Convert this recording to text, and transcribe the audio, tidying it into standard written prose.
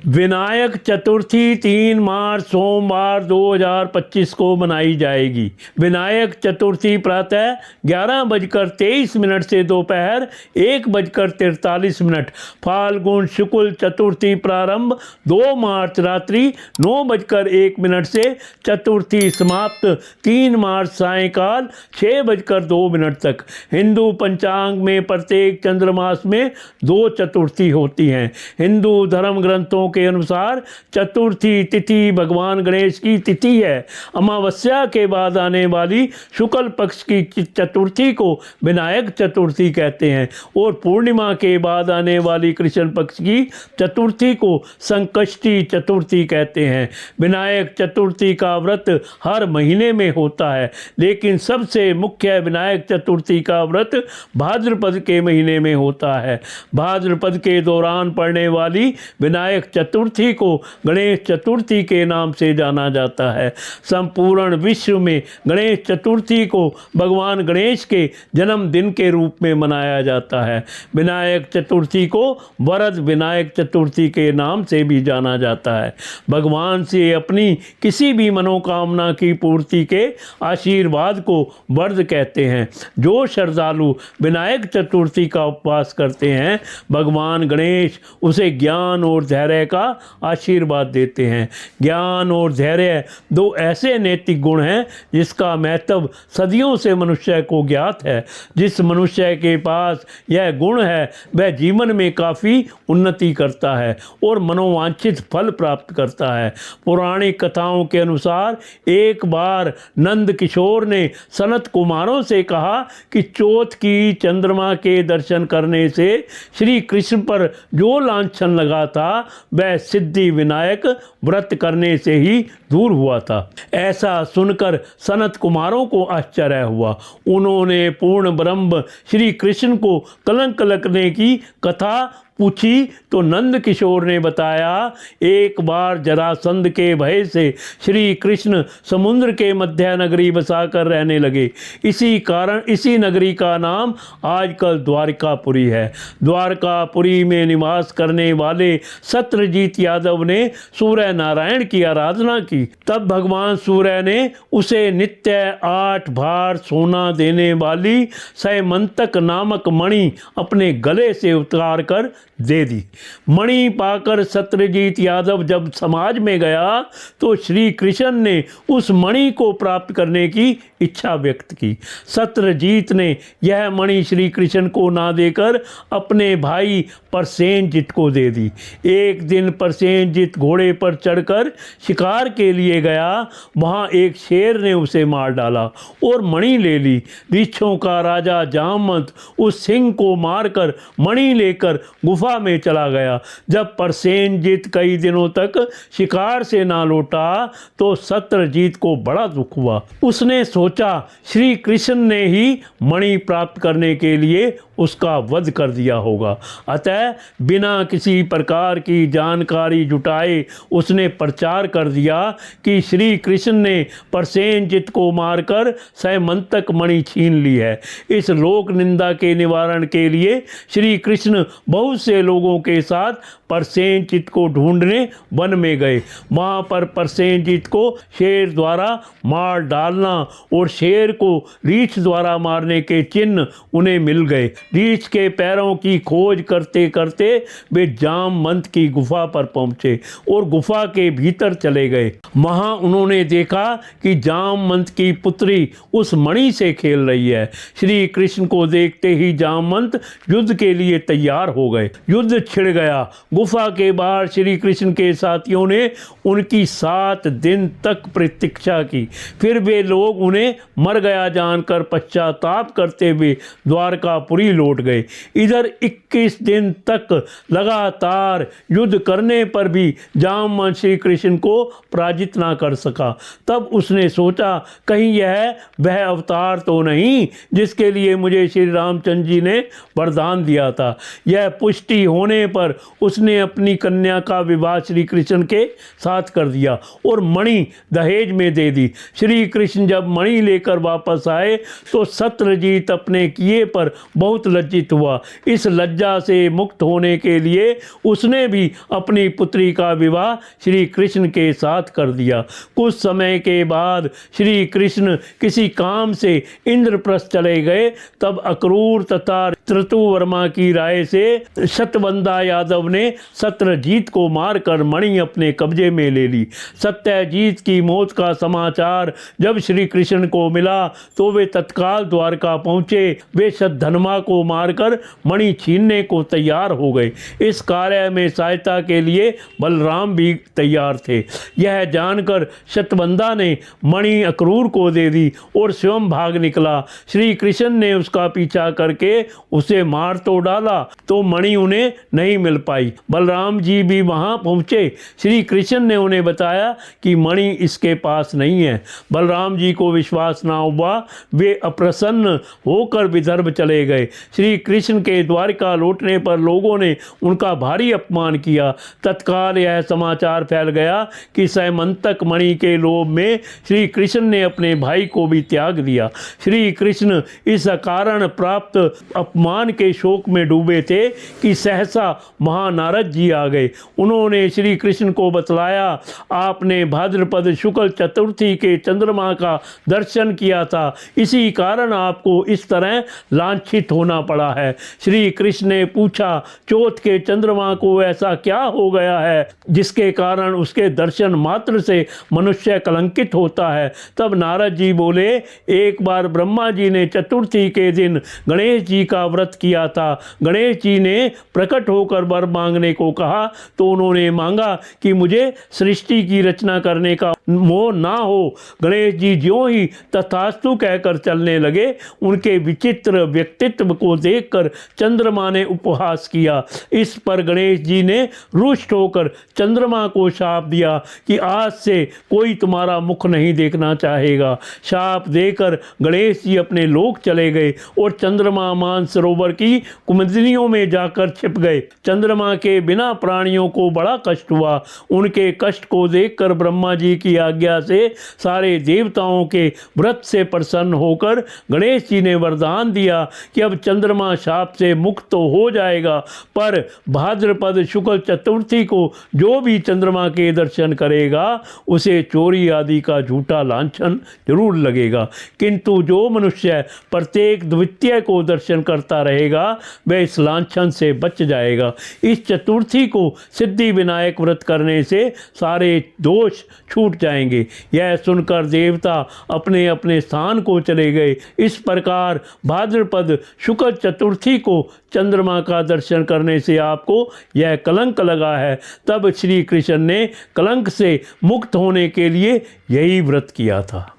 विनायक चतुर्थी 3 मार्च सोमवार 2025 को मनाई जाएगी। विनायक चतुर्थी प्रातः 11:23 से दोपहर 1:43 फाल्गुन शुक्ल चतुर्थी प्रारंभ 2 मार्च रात्रि 9:01 से चतुर्थी समाप्त 3 मार्च सायंकाल 6:02 तक। हिंदू पंचांग में प्रत्येक चंद्रमास में 2 चतुर्थी होती हैं। हिंदू धर्म ग्रंथों के अनुसार चतुर्थी तिथि भगवान गणेश की तिथि है। अमावस्या के बाद आने वाली शुक्ल पक्ष की चतुर्थी को विनायक चतुर्थी कहते हैं और पूर्णिमा के बाद आने वाली कृष्ण पक्ष की चतुर्थी को संकष्टी चतुर्थी कहते हैं। विनायक चतुर्थी का व्रत हर महीने में होता है, लेकिन सबसे मुख्य विनायक चतुर्थी का व्रत भाद्रपद के महीने में होता है। भाद्रपद के दौरान पड़ने वाली विनायक चतुर्थी को गणेश चतुर्थी के नाम से जाना जाता है। संपूर्ण विश्व में गणेश चतुर्थी को भगवान गणेश के जन्मदिन के रूप में मनाया जाता है। विनायक चतुर्थी को वरद विनायक चतुर्थी के नाम से भी जाना जाता है। भगवान से अपनी किसी भी मनोकामना की पूर्ति के आशीर्वाद को वरद कहते हैं। जो श्रद्धालु विनायक चतुर्थी का उपवास करते हैं, भगवान गणेश उसे ज्ञान और धैर्य का आशीर्वाद देते हैं। ज्ञान और धैर्य 2 ऐसे नैतिक गुण हैं जिसका महत्व सदियों से मनुष्य को ज्ञात है। जिस मनुष्य के पास यह गुण है वह जीवन में काफ़ी उन्नति करता है और मनोवांछित फल प्राप्त करता है। पौराणिक कथाओं के अनुसार एक बार नंद किशोर ने सनत कुमारों से कहा कि चौथ की चंद्रमा के दर्शन करने से श्री कृष्ण पर जो लांछन लगा था वह सिद्धि विनायक व्रत करने से ही दूर हुआ था। ऐसा सुनकर सनत कुमारों को आश्चर्य हुआ। उन्होंने पूर्ण ब्रह्म श्री कृष्ण को कलंक लगने की कथा पूछी तो नंद किशोर ने बताया, एक बार जरासंध के भय से श्री कृष्ण समुद्र के मध्य नगरी बसाकर रहने लगे। इसी कारण इसी नगरी का नाम आजकल द्वारकापुरी है। द्वारकापुरी में निवास करने वाले सत्यजीत यादव ने सूर्य नारायण की आराधना की। तब भगवान सूर्य ने उसे नित्य 8 भार सोना देने वाली सैमंतक नामक मणि अपने गले से उतार कर दे दी। मणि पाकर सत्यजीत यादव जब समाज में गया तो श्री कृष्ण ने उस मणि को प्राप्त करने की इच्छा व्यक्त की। सत्यजीत ने यह मणि श्री कृष्ण को ना देकर अपने भाई प्रसेनजीत को दे दी। एक दिन प्रसेनजीत घोड़े पर चढ़कर शिकार के लिए गया। वहां एक शेर ने उसे मार डाला और मणि ले ली। ऋक्षों का राजा जामवंत उस सिंह को मारकर मणि लेकर गुफा में चला गया। जब प्रसेनजीत कई दिनों तक शिकार से ना लौटा तो सत्यजीत को बड़ा दुख हुआ। उसने सोचा श्री कृष्ण ने ही मणि प्राप्त करने के लिए उसका वध कर दिया होगा। अतः बिना किसी प्रकार की जानकारी जुटाए उसने प्रचार कर दिया कि श्री कृष्ण ने प्रसेनजीत को मारकर सैमंतक मणि छीन ली है। इस लोक निंदा के निवारण के लिए श्री कृष्ण बहुत से लोगों के साथ प्रसेनजीत को ढूंढने वन में गए। वहां पर प्रसेनजीत को शेर द्वारा मार डालना और शेर को रीछ द्वारा मारने के चिन्ह उन्हें मिल गए। रीछ के पैरों की खोज करते करते वे जामवंत की गुफा पर पहुंचे और गुफा के भीतर चले गए। वहां उन्होंने देखा कि जामवंत की पुत्री उस मणि से खेल रही है। श्री कृष्ण को देखते ही जामवंत युद्ध के लिए तैयार हो गए। युद्ध छिड़ गया। गुफा के बाहर श्री कृष्ण के साथियों ने उनकी 7 दिन तक प्रतीक्षा की। फिर वे लोग उन्हें मर गया जानकर पश्चाताप करते हुए द्वारकापुरी लौट गए। इधर 21 दिन तक लगातार युद्ध करने पर भी जामवंत श्री कृष्ण को पराजित ना कर सका। तब उसने सोचा कहीं यह वह अवतार तो नहीं जिसके लिए मुझे श्री रामचंद्र जी ने वरदान दिया था। यह पुष्टि पुष्टि होने पर उसने अपनी कन्या का विवाह श्री कृष्ण के साथ कर दिया और मणि दहेज में दे दी। श्री कृष्ण जब मणि लेकर वापस आए तो सत्यजीत अपने किए पर बहुत लज्जित हुआ। इस लज्जा से मुक्त होने के लिए उसने भी अपनी पुत्री का विवाह श्री कृष्ण के साथ कर दिया। कुछ समय के बाद श्री कृष्ण किसी काम से इंद्रप्रस्थ चले गए। तब अक्रूर तथा ऋतुवर्मा की राय से सत्यवंदा यादव ने सत्यजीत को मारकर मणि अपने कब्जे में ले ली। सत्यजीत की मौत का समाचार जब श्री कृष्ण को मिला तो वे तत्काल द्वारका पहुंचे। वे सद्धन्वा को मारकर मणि छीनने को तैयार हो गए। इस कार्य में सहायता के लिए बलराम भी तैयार थे। यह जानकर सत्यवंदा ने मणि अक्रूर को दे दी और स्वयं भाग निकला। श्री कृष्ण ने उसका पीछा करके उसे मार तो डाला तो मणि उन्हें नहीं मिल पाई। बलराम जी भी वहां पहुंचे। श्री कृष्ण ने उन्हें बताया कि मणि इसके पास नहीं है। बलराम जी को विश्वास ना हुआ। वे अप्रसन्न होकर विदर्भ चले गए। श्री कृष्ण के द्वारका लौटने पर लोगों ने उनका भारी अपमान किया। तत्काल यह समाचार फैल गया कि सैमंतक मणि के लोभ में श्री कृष्ण ने अपने भाई को भी त्याग दिया। श्री कृष्ण इस अकारण प्राप्त अपमान के शोक में डूबे थे कि सहसा महानारद जी आ गए। उन्होंने श्री कृष्ण को बतलाया, आपने भाद्रपद शुक्ल चतुर्थी के चंद्रमा का दर्शन किया था, इसी कारण आपको इस तरह लांछित होना पड़ा है। श्री कृष्ण ने पूछा, चौथ के चंद्रमा को ऐसा क्या हो गया है जिसके कारण उसके दर्शन मात्र से मनुष्य कलंकित होता है। तब नारद जी बोले, एक बार ब्रह्मा जी ने चतुर्थी के दिन गणेश जी का व्रत किया था। गणेश जी ने प्रकट होकर वर मांगने को कहा तो उन्होंने मांगा कि मुझे सृष्टि की रचना करने का मोह ना हो। गणेश जी ज्यों ही तथास्तु कहकर चलने लगे, उनके विचित्र व्यक्तित्व को देखकर चंद्रमा ने उपहास किया। इस पर गणेश जी ने रुष्ट होकर चंद्रमा को शाप दिया कि आज से कोई तुम्हारा मुख नहीं देखना चाहेगा। शाप देकर गणेश जी अपने लोक चले गए और चंद्रमा मानसरोवर की कुमुदिनियों में जाकर छिप गए। चंद्रमा के बिना प्राणियों को बड़ा कष्ट हुआ। उनके कष्ट को देखकर ब्रह्मा जी की आज्ञा से सारे देवताओं के व्रत से प्रसन्न होकर गणेश जी ने वरदान दिया कि अब चंद्रमा शाप से मुक्त तो हो जाएगा, पर भाद्रपद शुक्ल चतुर्थी को जो भी चंद्रमा के दर्शन करेगा उसे चोरी आदि का झूठा लांछन जरूर लगेगा, किंतु जो मनुष्य प्रत्येक द्वितीय को दर्शन करता रहेगा वह इस लांछन से बच जाएगा। इस चतुर्थी को सिद्धि विनायक व्रत करने से सारे दोष छूट जाएंगे। यह सुनकर देवता अपने अपने स्थान को चले गए। इस प्रकार भाद्रपद शुक्ल चतुर्थी को चंद्रमा का दर्शन करने से आपको यह कलंक लगा है। तब श्री कृष्ण ने कलंक से मुक्त होने के लिए यही व्रत किया था।